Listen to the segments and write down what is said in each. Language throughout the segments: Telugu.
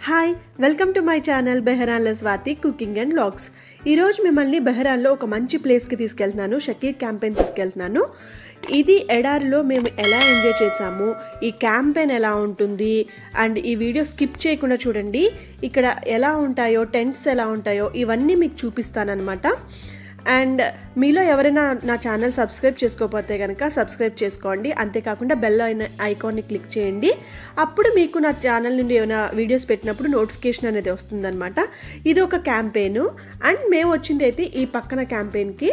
Hi welcome to my channel బెహరాన్లో స్వాతి కుకింగ్ అండ్ వ్లాగ్స్. ఈరోజు మిమ్మల్ని బెహరాన్లో ఒక మంచి ప్లేస్కి తీసుకెళ్తున్నాను. షకీర్ క్యాంపెయిన్ తీసుకెళ్తున్నాను. ఇది ఎడారిలో మేము ఎలా ఎంజాయ్ చేసాము, ఈ క్యాంపెయిన్ ఎలా ఉంటుంది అండ్ ఈ వీడియో స్కిప్ చేయకుండా చూడండి. ఇక్కడ ఎలా ఉంటాయో, టెంట్స్ ఎలా ఉంటాయో ఇవన్నీ మీకు చూపిస్తానన్నమాట. అండ్ మీలో ఎవరైనా నా ఛానల్ సబ్స్క్రైబ్ చేసుకోకపోతే కనుక సబ్స్క్రైబ్ చేసుకోండి. అంతేకాకుండా బెల్ ఐకాన్ని క్లిక్ చేయండి. అప్పుడు మీకు నా ఛానల్ నుండి ఏమైనా వీడియోస్ పెట్టినప్పుడు నోటిఫికేషన్ అనేది వస్తుందన్నమాట. ఇది ఒక క్యాంపెయిన్ అండ్ మేము వచ్చింది అయితే ఈ పక్కన క్యాంపెయిన్కి.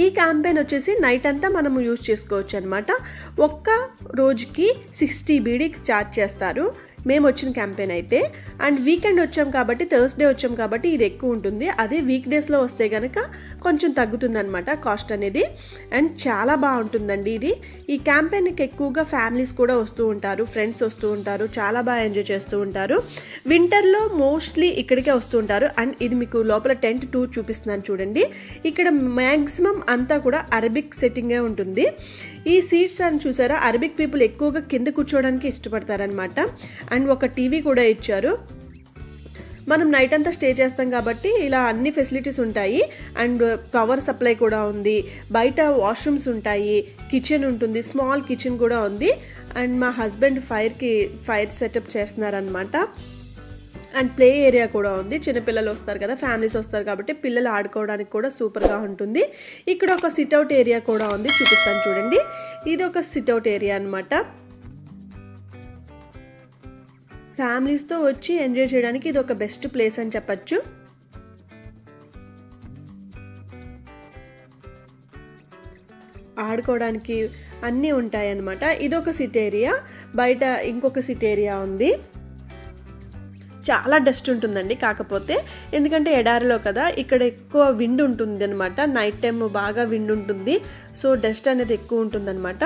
ఈ క్యాంపెయిన్ వచ్చేసి నైట్ అంతా మనము యూజ్ చేసుకోవచ్చు అనమాట. ఒక్క రోజుకి 60 BD ఛార్జ్ చేస్తారు మేము వచ్చిన క్యాంపెయిన్ అయితే. అండ్ వీకెండ్ వచ్చాం కాబట్టి, థర్స్డే వచ్చాం కాబట్టి ఇది ఎక్కువ ఉంటుంది. అదే వీక్ డేస్లో వస్తే కనుక కొంచెం తగ్గుతుంది అనమాట కాస్ట్ అనేది. అండ్ చాలా బాగుంటుందండి ఇది. ఈ క్యాంపెయిన్కి ఎక్కువగా ఫ్యామిలీస్ కూడా వస్తూ ఉంటారు, ఫ్రెండ్స్ వస్తూ ఉంటారు, చాలా బాగా ఎంజాయ్ చేస్తూ ఉంటారు. వింటర్లో మోస్ట్లీ ఇక్కడికే వస్తూ ఉంటారు. అండ్ ఇది మీకు లోపల టెంట్ టూర్ చూపిస్తున్నాను చూడండి. ఇక్కడ మ్యాక్సిమం అంతా కూడా అరబిక్ సెట్టింగే ఉంటుంది. ఈ సీట్స్ అని చూసారా, అరబిక్ పీపుల్ ఎక్కువగా కింద కూర్చోవడానికి ఇష్టపడతారనమాట. అండ్ ఒక టీవీ కూడా ఇచ్చారు. మనం నైట్ అంతా స్టే చేస్తాం కాబట్టి ఇలా అన్ని ఫెసిలిటీస్ ఉంటాయి. అండ్ పవర్ సప్లై కూడా ఉంది, బయట వాష్రూమ్స్ ఉంటాయి, కిచెన్ ఉంటుంది, స్మాల్ కిచెన్ కూడా ఉంది. అండ్ మా హస్బెండ్ ఫైర్ సెటప్ చేస్తున్నారనమాట. అండ్ ప్లే ఏరియా కూడా ఉంది. చిన్నపిల్లలు వస్తారు కదా, ఫ్యామిలీస్ వస్తారు కాబట్టి పిల్లలు ఆడుకోవడానికి కూడా సూపర్గా ఉంటుంది. ఇక్కడ ఒక సిట్అవుట్ ఏరియా కూడా ఉంది, చూపిస్తాను చూడండి. ఇది ఒక సిట్అవుట్ ఏరియా అనమాట. ఫ్యామిలీస్తో వచ్చి ఎంజాయ్ చేయడానికి ఇది ఒక బెస్ట్ ప్లేస్ అని చెప్పచ్చు. ఆడుకోవడానికి అన్నీ ఉంటాయి అన్నమాట. ఇదొక సిట్ ఏరియా. బయట ఇంకొక సిట్ ఏరియా ఉంది. చాలా డస్ట్ ఉంటుందండి, కాకపోతే ఎందుకంటే ఎడారిలో కదా, ఇక్కడ ఎక్కువ విండ్ ఉంటుంది అనమాట. నైట్ టైం బాగా విండ్ ఉంటుంది, సో డస్ట్ అనేది ఎక్కువ ఉంటుంది అనమాట.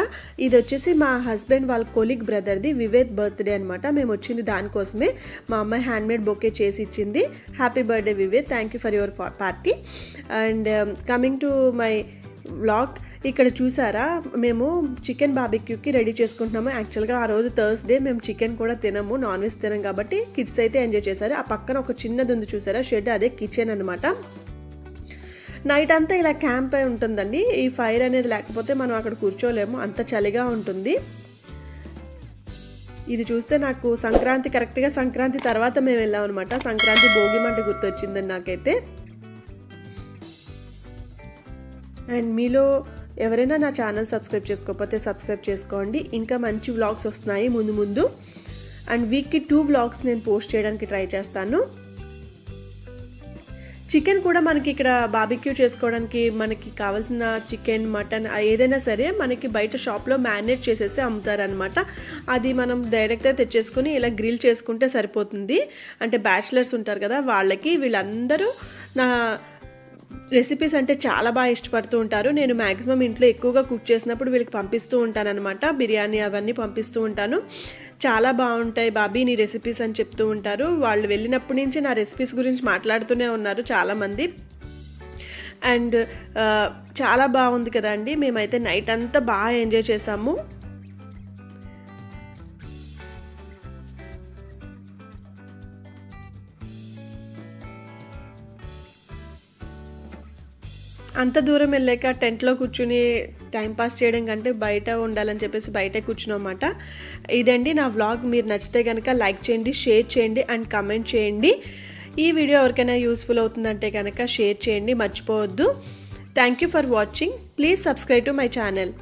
ఇది వచ్చేసి మా హస్బెండ్ వాళ్ళ కొలీగ్ బ్రదర్ది వివేక్ బర్త్డే అనమాట. మేము వచ్చింది దానికోసమే. మా అమ్మాయి హ్యాండ్మేడ్ బొకే చేసి ఇచ్చింది. Happy birthday Vivek, thank you for your party. And coming to my vlog. ఇక్కడ చూసారా, మేము చికెన్ బార్బిక్యూకి రెడీ చేసుకుంటున్నాము. యాక్చువల్గా ఆ రోజు థర్స్డే, మేము చికెన్ కూడా తినము, నాన్ వెజ్ తినం కాబట్టి కిడ్స్ అయితే ఎంజాయ్ చేశారు. ఆ పక్కన ఒక చిన్నది ఉంది చూసారా షెడ్, అదే కిచెన్ అనమాట. నైట్ అంతా ఇలా క్యాంప్ అయి ఉంటుందండి. ఈ ఫైర్ అనేది లేకపోతే మనం అక్కడ కూర్చోలేము, అంత చలిగా ఉంటుంది. ఇది చూస్తే నాకు సంక్రాంతి, కరెక్ట్గా సంక్రాంతి తర్వాత మేము వెళ్ళాం అనమాట. సంక్రాంతి భోగి మంట గుర్తొచ్చిందని నాకైతే. అండ్ మీలో ఎవరైనా నా ఛానల్ సబ్స్క్రైబ్ చేసుకోకపోతే సబ్స్క్రైబ్ చేసుకోండి. ఇంకా మంచి వ్లాగ్స్ వస్తున్నాయి ముందు. అండ్ వీక్కి 2 వ్లాగ్స్ నేను పోస్ట్ చేయడానికి ట్రై చేస్తాను. చికెన్ కూడా మనకి ఇక్కడ బార్బిక్యూ చేసుకోవడానికి మనకి కావాల్సిన చికెన్, మటన్ ఏదైనా సరే మనకి బయట షాప్లో మ్యారినేట్ చేసేసి అమ్ముతారనమాట. అది మనం డైరెక్ట్గా తెచ్చేసుకుని ఇలా గ్రిల్ చేసుకుంటే సరిపోతుంది. అంటే బ్యాచిలర్స్ ఉంటారు కదా వాళ్ళకి. వీళ్ళందరూ నా రెసిపీస్ అంటే చాలా బాగా ఇష్టపడుతూ ఉంటారు. నేను మ్యాక్సిమం ఇంట్లో ఎక్కువగా కుక్ చేసినప్పుడు వీళ్ళకి పంపిస్తూ ఉంటానన్నమాట. బిర్యానీ అవన్నీ పంపిస్తూ ఉంటాను. చాలా బాగుంటాయి బాబీ నీ రెసిపీస్ అని చెప్తూ ఉంటారు. వాళ్ళు వెళ్ళినప్పటి నుంచి నా రెసిపీస్ గురించి మాట్లాడుతూనే ఉన్నారు చాలామంది. అండ్ చాలా బాగుంది కదండి. మేమైతే నైట్ అంతా బాగా ఎంజాయ్ చేసాము. అంత దూరం వెళ్ళాక టెంట్లో కూర్చుని టైంపాస్ చేయడం కంటే బయట ఉండాలని చెప్పేసి బయటే కూర్చున్నమాట. ఇదండి నా వ్లాగ్. మీరు నచ్చితే కనుక లైక్ చేయండి, షేర్ చేయండి అండ్ కమెంట్ చేయండి. ఈ వీడియో ఎవరికైనా యూస్ఫుల్ అవుతుందంటే కనుక షేర్ చేయండి, మర్చిపోవద్దు. Thank you for watching. Please subscribe to my channel.